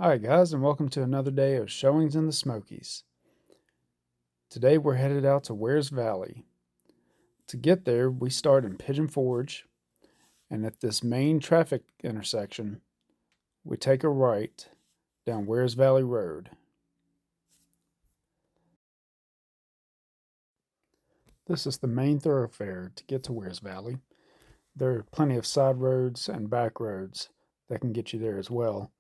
Hi guys, and welcome to another day of showings in the Smokies. Today we're headed out to Wears Valley. To get there, we start in Pigeon Forge, and at this main traffic intersection, we take a right down Wears Valley Road. This is the main thoroughfare to get to Wears Valley. There are plenty of side roads and back roads that can get you there as well.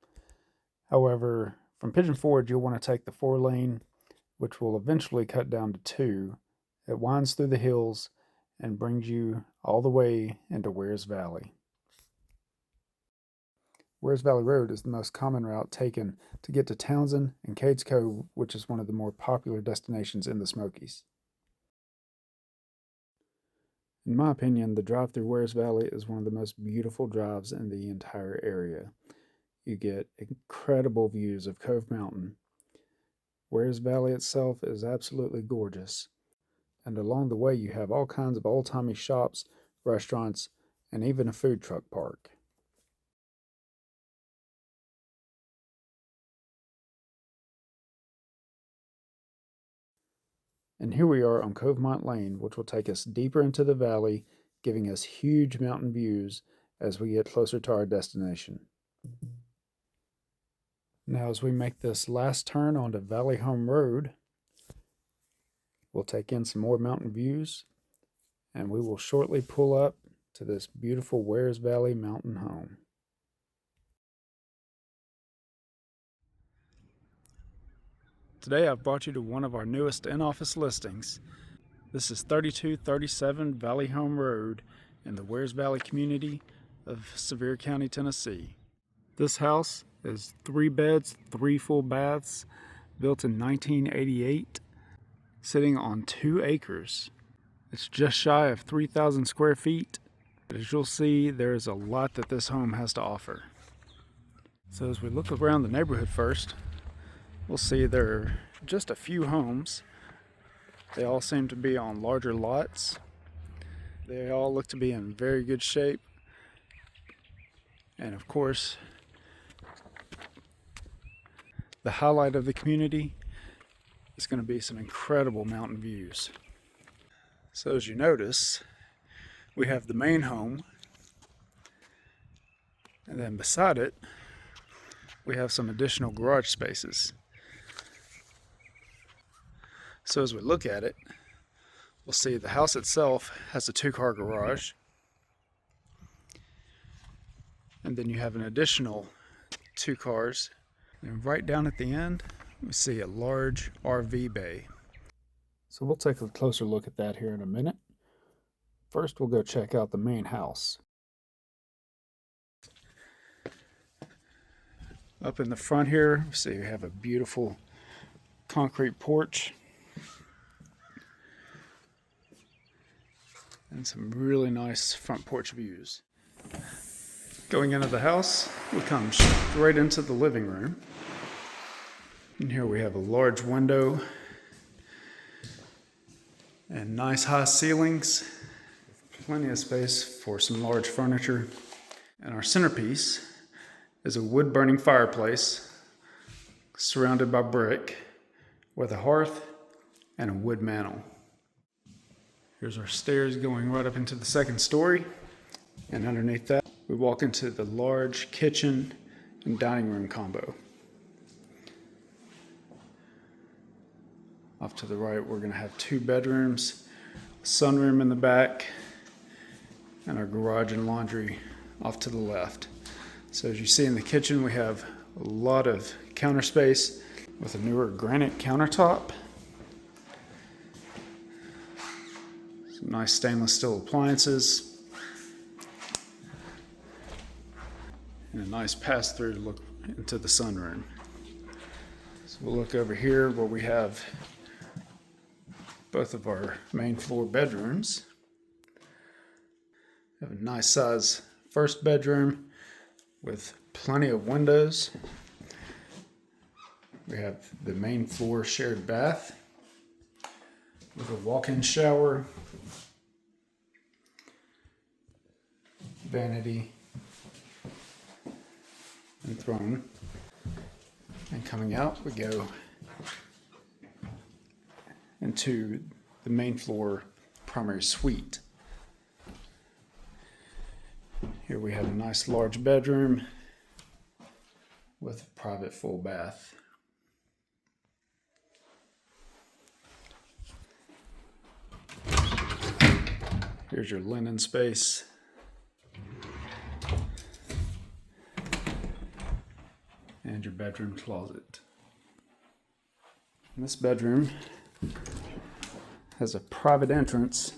However, from Pigeon Forge, you'll want to take the 4-lane, which will eventually cut down to 2. It winds through the hills and brings you all the way into Wears Valley. Wears Valley Road is the most common route taken to get to Townsend and Cades Cove, which is one of the more popular destinations in the Smokies. In my opinion, the drive through Wears Valley is one of the most beautiful drives in the entire area. You get incredible views of Cove Mountain. Wears Valley itself is absolutely gorgeous, and along the way you have all kinds of old-timey shops, restaurants, and even a food truck park. And here we are on Covemont Lane, which will take us deeper into the valley, giving us huge mountain views as we get closer to our destination. Now, as we make this last turn onto Valley Home Road, we'll take in some more mountain views, and we will shortly pull up to this beautiful Wears Valley mountain home. Today I've brought you to one of our newest in-office listings. This is 3237 Valley Home Road in the Wears Valley community of Sevier County, Tennessee. This house is 3 beds, 3 full baths, built in 1988, sitting on 2 acres. It's just shy of 3,000 square feet. As you'll see, there is a lot that this home has to offer. So as we look around the neighborhood first, we'll see there are just a few homes. They all seem to be on larger lots. They all look to be in very good shape. And of course, the highlight of the community is going to be some incredible mountain views. So as you notice, we have the main home, and then beside it, we have some additional garage spaces. So as we look at it, we'll see the house itself has a 2-car garage. And then you have an additional 2 cars. And right down at the end, we see a large RV bay. So we'll take a closer look at that here in a minute. First, we'll go check out the main house. Up in the front here, we see we have a beautiful concrete porch and some really nice front porch views. Going into the house, we come straight into the living room. And here we have a large window and nice high ceilings, plenty of space for some large furniture. And our centerpiece is a wood-burning fireplace surrounded by brick with a hearth and a wood mantel. Here's our stairs going right up into the 2nd story, and underneath that we walk into the large kitchen and dining room combo. Off to the right, we're going to have 2 bedrooms, a sunroom in the back, and our garage and laundry off to the left. So as you see in the kitchen, we have a lot of counter space with a newer granite countertop, some nice stainless steel appliances, and a nice pass-through to look into the sunroom. So we'll look over here where we have both of our main floor bedrooms. We have a nice size first bedroom with plenty of windows. We have the main floor shared bath with a walk-in shower, vanity, and throne. And coming out, we go into the main floor primary suite. Here we have a nice large bedroom with a private full bath. Here's your linen space. And your bedroom closet. And this bedroom has a private entrance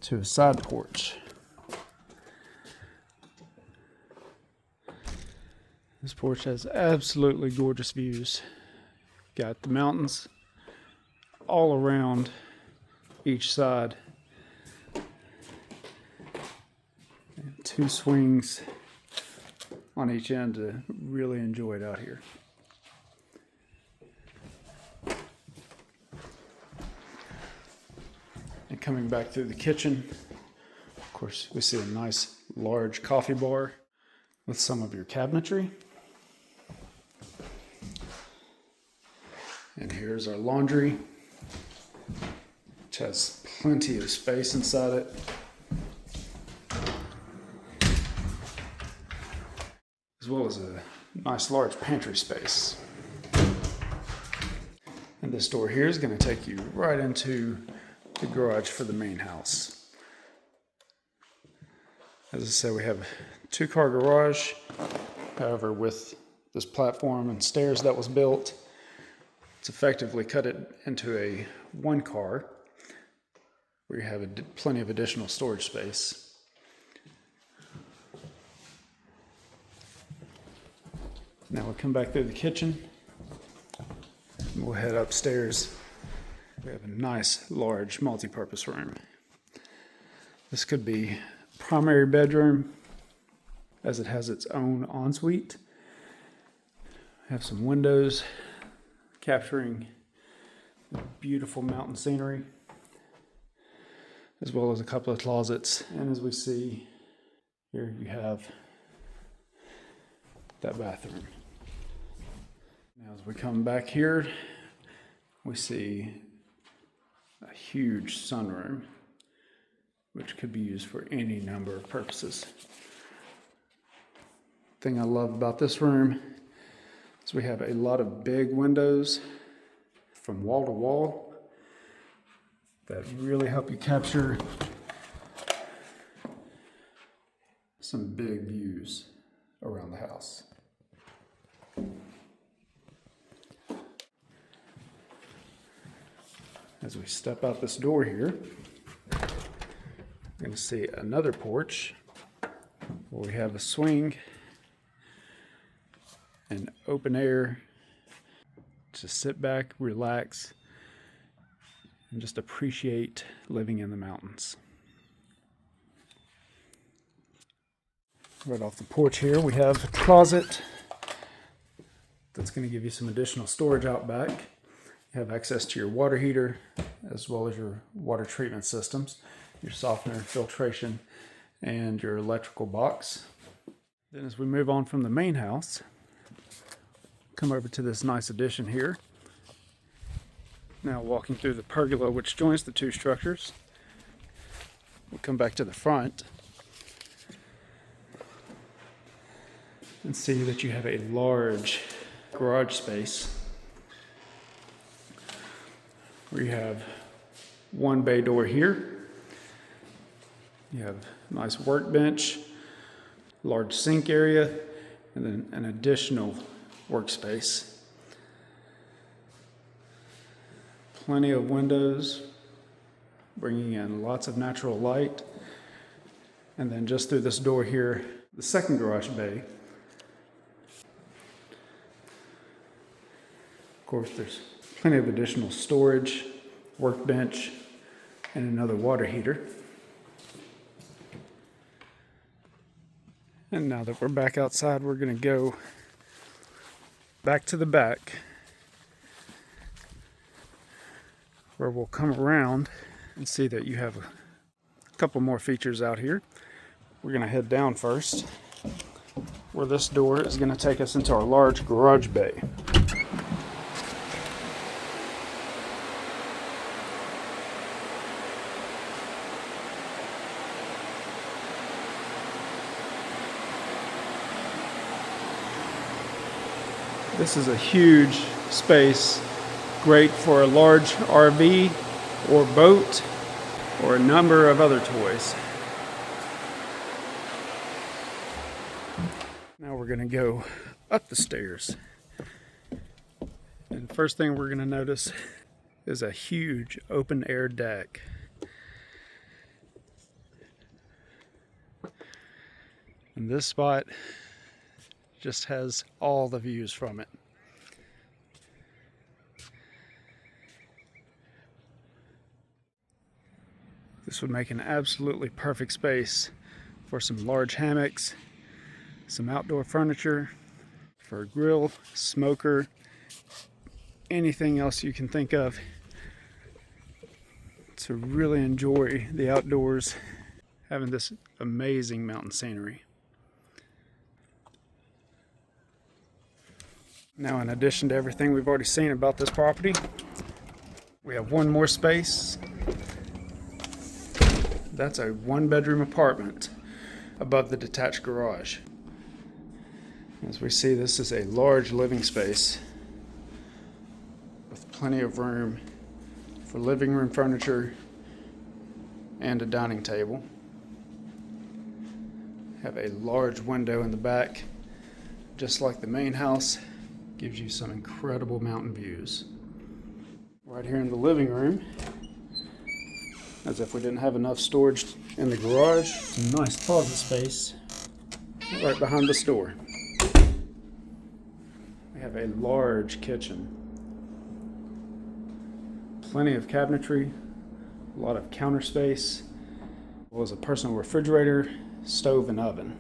to a side porch. This porch has absolutely gorgeous views. Got the mountains all around each side. And 2 swings on each end to really enjoy it out here. And coming back through the kitchen, of course, we see a nice large coffee bar with some of your cabinetry. And here's our laundry, which has plenty of space inside it. As well as a nice large pantry space. And this door here is going to take you right into the garage for the main house. As I said, we have a 2-car garage. However, with this platform and stairs that was built, it's effectively cut it into a 1-car where you have plenty of additional storage space. Now we'll come back through the kitchen and we'll head upstairs. We have a nice large multi-purpose room. This could be primary bedroom as it has its own ensuite. Have some windows capturing the beautiful mountain scenery, as well as a couple of closets. And as we see here, you have that bathroom. Now as we come back here, we see a huge sunroom, which could be used for any number of purposes. Thing I love about this room is we have a lot of big windows from wall to wall that really help you capture some big views around the house. As we step out this door here, we're going to see another porch where we have a swing and open air to sit back, relax, and just appreciate living in the mountains. Right off the porch here, we have a closet that's going to give you some additional storage out back. You have access to your water heater as well as your water treatment systems, your softener, filtration, and your electrical box. Then as we move on from the main house, come over to this nice addition here. Now walking through the pergola which joins the 2 structures. We'll come back to the front and see that you have a large garage space where you have 1 bay door here. You have a nice workbench, large sink area, and then an additional workspace. Plenty of windows, bringing in lots of natural light. And then just through this door here, the second garage bay. Of course, there's plenty of additional storage, workbench, and another water heater. And now that we're back outside, we're going to go back to the back, where we'll come around and see that you have a couple more features out here. We're going to head down first. where this door is going to take us into our large garage bay. This is a huge space, great for a large RV or boat or a number of other toys. Now we're going to go up the stairs. And the first thing we're going to notice is a huge open air deck. And this spot just has all the views from it. This would make an absolutely perfect space for some large hammocks, some outdoor furniture, for a grill, smoker, anything else you can think of to really enjoy the outdoors, having this amazing mountain scenery. Now, in addition to everything we've already seen about this property, we have one more space. That's a one-bedroom apartment above the detached garage. As we see, this is a large living space with plenty of room for living room furniture and a dining table. Have a large window in the back, just like the main house. Gives you some incredible mountain views. Right here in the living room, as if we didn't have enough storage in the garage, some nice closet space right behind this door. We have a large kitchen, plenty of cabinetry, a lot of counter space, as well as a personal refrigerator, stove, and oven.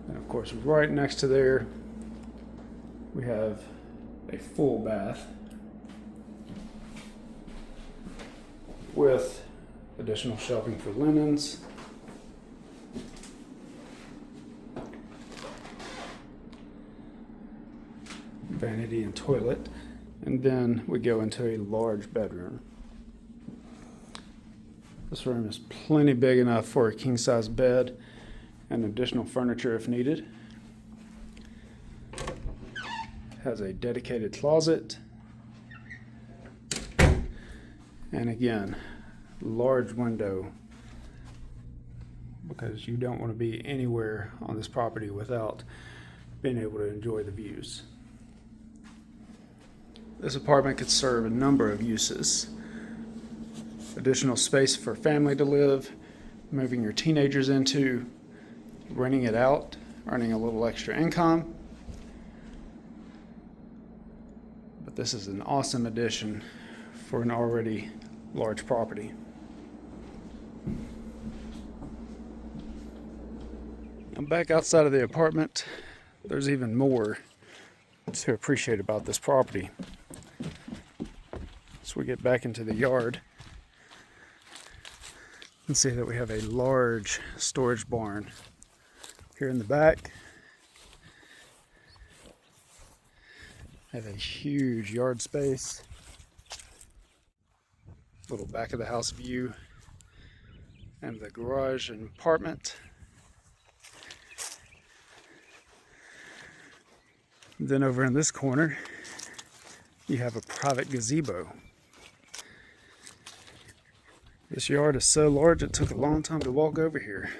And of course, right next to there, we have a full bath with additional shelving for linens, vanity and toilet, and then we go into a large bedroom. This room is plenty big enough for a king-size bed and additional furniture if needed. Has a dedicated closet, and again, large window, because you don't want to be anywhere on this property without being able to enjoy the views. This apartment could serve a number of uses. Additional space for family to live, moving your teenagers into, renting it out, earning a little extra income. But this is an awesome addition for an already large property. I'm back outside of the apartment. There's even more to appreciate about this property. So we get back into the yard and see that we have a large storage barn here in the back. Have a huge yard space, little back of the house view, and the garage and apartment. Then over in this corner, you have a private gazebo. This yard is so large it took a long time to walk over here.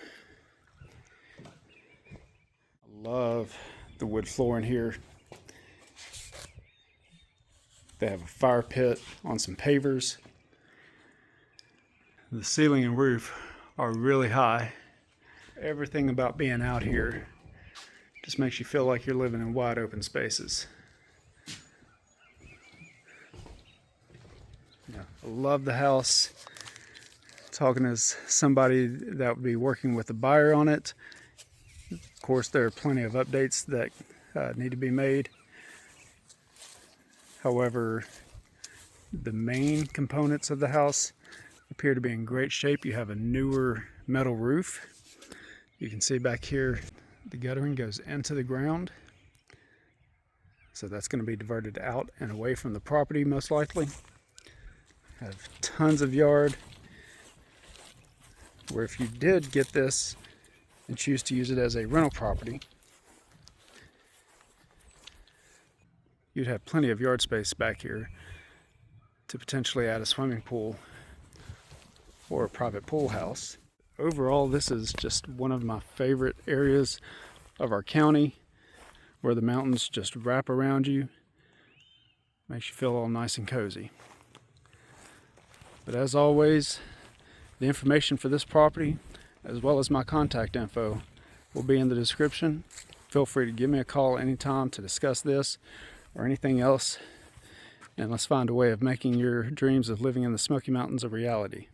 I love the wood floor in here. They have a fire pit on some pavers. The ceiling and roof are really high. Everything about being out here just makes you feel like you're living in wide open spaces. Yeah, I love the house. Talking as somebody that would be working with a buyer on it. Of course, there are plenty of updates that need to be made. However, the main components of the house appear to be in great shape. You have a newer metal roof. You can see back here The guttering goes into the ground, so that's going to be diverted out and away from the property most likely. Have tons of yard, where if you did get this and choose to use it as a rental property, you'd have plenty of yard space back here to potentially add a swimming pool or a private pool house. Overall, this is just one of my favorite areas of our county, where the mountains just wrap around you. Makes you feel all nice and cozy. But as always, the information for this property, as well as my contact info, will be in the description. Feel free to give me a call anytime to discuss this or anything else, and let's find a way of making your dreams of living in the Smoky Mountains a reality.